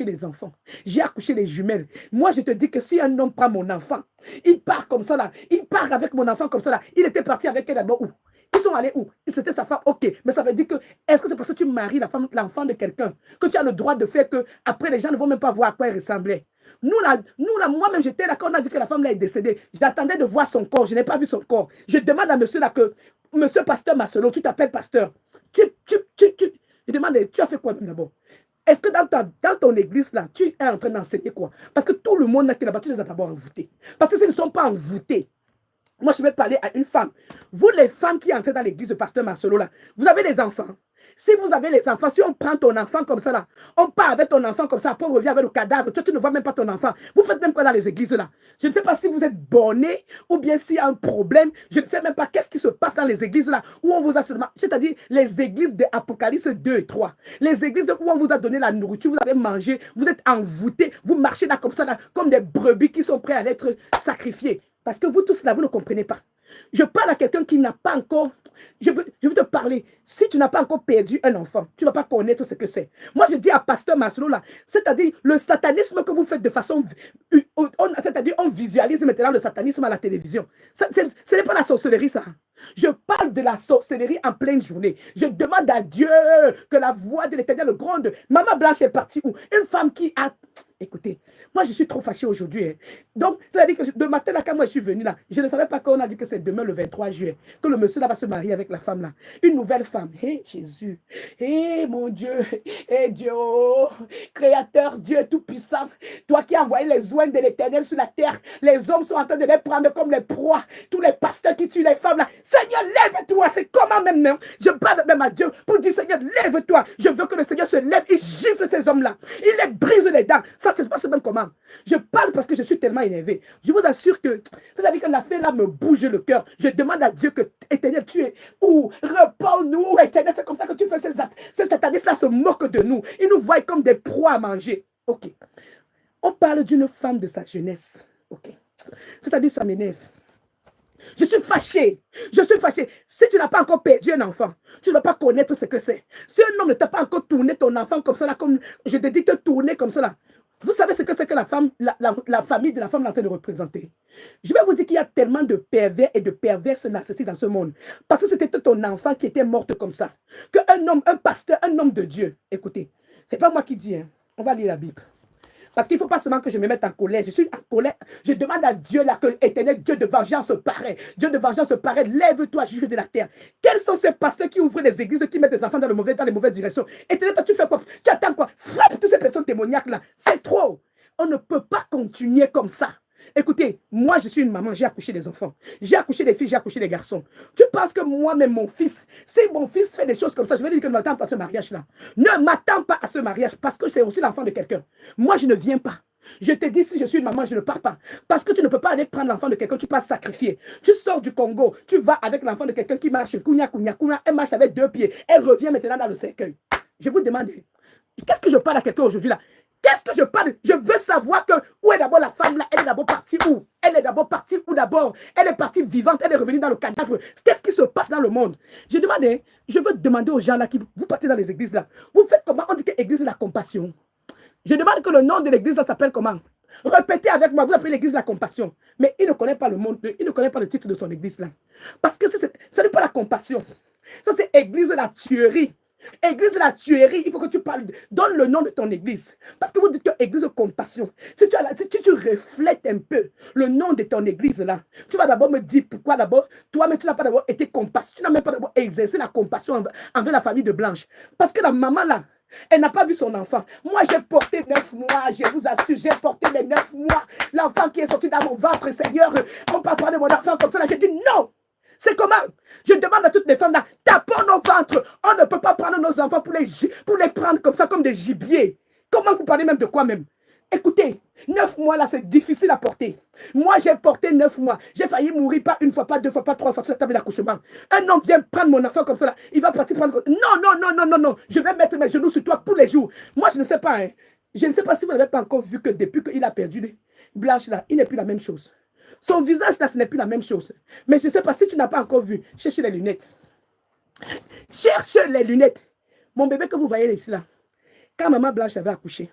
des enfants. J'ai accouché des jumelles. Moi, je te dis que si un homme prend mon enfant, il part comme ça là, il part avec mon enfant comme ça là, il était parti avec elle d'abord où? Ils sont allés où? C'était sa femme, ok. Mais ça veut dire que, est-ce que c'est parce que tu maries l'enfant de quelqu'un que tu as le droit de faire que après les gens ne vont même pas voir à quoi elle ressemblait? Nous là, moi-même, j'étais là quand on a dit que la femme là est décédée. J'attendais de voir son corps. Je n'ai pas vu son corps. Je demande à monsieur là que, monsieur pasteur Marcelo, tu t'appelles pasteur. Je demande, tu as fait quoi même d'abord? Est-ce que dans ton église, là, tu es en train d'enseigner quoi? Parce que tout le monde là qui est là-bas, tu les as d'abord envoûtés. Parce que s'ils ne sont pas envoûtés, moi, je vais parler à une femme. Vous, les femmes qui entrent dans l'église de pasteur Marcelo, là, vous avez des enfants. Si vous avez les enfants, si on prend ton enfant comme ça, là, on part avec ton enfant comme ça, après on revient avec le cadavre, toi, tu ne vois même pas ton enfant. Vous faites même quoi dans les églises, là? Je ne sais pas si vous êtes bornés ou bien s'il y a un problème. Je ne sais même pas qu'est-ce qui se passe dans les églises, là, où on vous a seulement, c'est-à-dire les églises de Apocalypse 2 et 3. Les églises où on vous a donné la nourriture, vous avez mangé, vous êtes envoûtés, vous marchez là comme ça, là, comme des brebis qui sont prêts à être sacrifiées. Parce que vous tous là, vous ne comprenez pas. Je parle à quelqu'un qui n'a pas encore... Je veux te parler. Si tu n'as pas encore perdu un enfant, tu ne vas pas connaître ce que c'est. Moi, je dis à pasteur Maslow, là, c'est-à-dire le satanisme que vous faites de façon... C'est-à-dire on visualise maintenant le satanisme à la télévision. Ce n'est pas la sorcellerie, ça. Je parle de la sorcellerie en pleine journée. Je demande à Dieu que la voix de l'Éternel le gronde. Maman Blanche est partie où? Une femme qui a... Écoutez, moi je suis trop fâchée aujourd'hui. Hein. Donc, c'est-à-dire que de matin, là, quand moi je suis venue là, je ne savais pas qu'on a dit que c'est demain le 23 juillet, que le monsieur là va se marier avec la femme là. Une nouvelle femme. Hé Jésus. Hé mon Dieu. Hé Dieu. Créateur, Dieu tout-puissant. Toi qui as envoyé les oins de l'Éternel sur la terre, les hommes sont en train de les prendre comme les proies. Tous les pasteurs qui tuent les femmes là. Seigneur, lève-toi. C'est comment même, non? Je parle même à Dieu pour dire, Seigneur, lève-toi. Je veux que le Seigneur se lève. Il gifle ces hommes-là. Il les brise les dents. Ça se passe même comment? Je parle parce que je suis tellement énervé. Je vous assure que, c'est-à-dire que l'affaire là me bouge le cœur. Je demande à Dieu que, Éternel, tu es où? Réponds-nous, Éternel. C'est comme ça que tu fais ces satanistes-là se moquent de nous. Ils nous voient comme des proies à manger. Ok. On parle d'une femme de sa jeunesse. Ok. C'est-à-dire, ça m'énerve. Je suis fâché. Je suis fâché. Si tu n'as pas encore perdu un enfant, tu ne vas pas connaître ce que c'est. Si un homme ne t'a pas encore tourné ton enfant comme ça, là, comme je te dis de tourner comme ça, là, vous savez ce que c'est que la famille de la femme est en train de représenter. Je vais vous dire qu'il y a tellement de pervers et de perverses narcissiques dans ce monde. Parce que c'était ton enfant qui était morte comme ça. Qu'un homme, un pasteur, un homme de Dieu. Écoutez, ce n'est pas moi qui dis, hein. On va lire la Bible. Parce qu'il ne faut pas seulement que je me mette en colère. Je suis en colère. Je demande à Dieu, là, que éternel Dieu de vengeance se paraît. Dieu de vengeance se paraît. Lève-toi, juge de la terre. Quels sont ces pasteurs qui ouvrent les églises, qui mettent les enfants dans les mauvaises directions? Éternel, toi, tu fais quoi? Tu attends quoi? Frappe toutes ces personnes démoniaques là. C'est trop. On ne peut pas continuer comme ça. Écoutez, moi je suis une maman, j'ai accouché des enfants. J'ai accouché des filles, j'ai accouché des garçons. Tu penses que moi-même, mon fils, si mon fils fait des choses comme ça, je vais lui dire que ne m'attends pas à ce mariage-là. Ne m'attends pas à ce mariage parce que c'est aussi l'enfant de quelqu'un. Moi, je ne viens pas. Je te dis, si je suis une maman, je ne pars pas. Parce que tu ne peux pas aller prendre l'enfant de quelqu'un, tu peux sacrifier. Tu sors du Congo, tu vas avec l'enfant de quelqu'un qui marche, elle marche avec 2 pieds. Elle revient maintenant dans le cercueil. Je vous demande, qu'est-ce que je parle à quelqu'un aujourd'hui là? Qu'est-ce que je parle? Je veux savoir que où est d'abord la femme là? Elle est d'abord partie où? Elle est d'abord partie où d'abord? Elle est partie vivante, elle est revenue dans le cadavre. Qu'est-ce qui se passe dans le monde? Je demande, je veux demander aux gens là qui vous partez dans les églises là. Vous faites comment? On dit que l'église de la compassion. Je demande que le nom de l'église là s'appelle comment? Répétez avec moi, vous appelez l'église de la compassion. Mais il ne connaît pas le monde, il ne connaît pas le titre de son église là. Parce que ce n'est pas la compassion. Ça c'est église de la tuerie. Église de la tuerie, il faut que tu parles, donne le nom de ton église. Parce que vous dites que église de compassion. Si tu reflètes un peu le nom de ton église là, tu vas d'abord me dire pourquoi d'abord, toi-même tu n'as pas d'abord été compassion, tu n'as même pas d'abord exercé la compassion envers la famille de Blanche. Parce que la maman là, elle n'a pas vu son enfant. Moi, j'ai porté 9 mois, je vous assure, j'ai porté mes 9 mois. L'enfant qui est sorti dans mon ventre, Seigneur, on ne parle pas de mon enfant comme ça. J'ai dit non. C'est comment? Je demande à toutes les femmes là, tapons nos ventres. On ne peut pas prendre nos enfants pour les prendre comme ça, comme des gibiers. Comment vous parlez même de quoi même? Écoutez, 9 mois là, c'est difficile à porter. Moi, j'ai porté 9 mois. J'ai failli mourir pas une fois, pas 2 fois, pas 3 fois sur la table d'accouchement. Un homme vient prendre mon enfant comme ça là. Il va partir prendre... Non, non, non, non, non, non. Je vais mettre mes genoux sur toi tous les jours. Moi, je ne sais pas. Hein. Je ne sais pas si vous n'avez pas encore vu que depuis qu'il a perdu Blanche là, il n'est plus la même chose. Son visage là, ce n'est plus la même chose. Mais je ne sais pas si tu n'as pas encore vu. Cherchez les lunettes. Cherchez les lunettes. Mon bébé que vous voyez ici là. Quand maman Blanche avait accouché,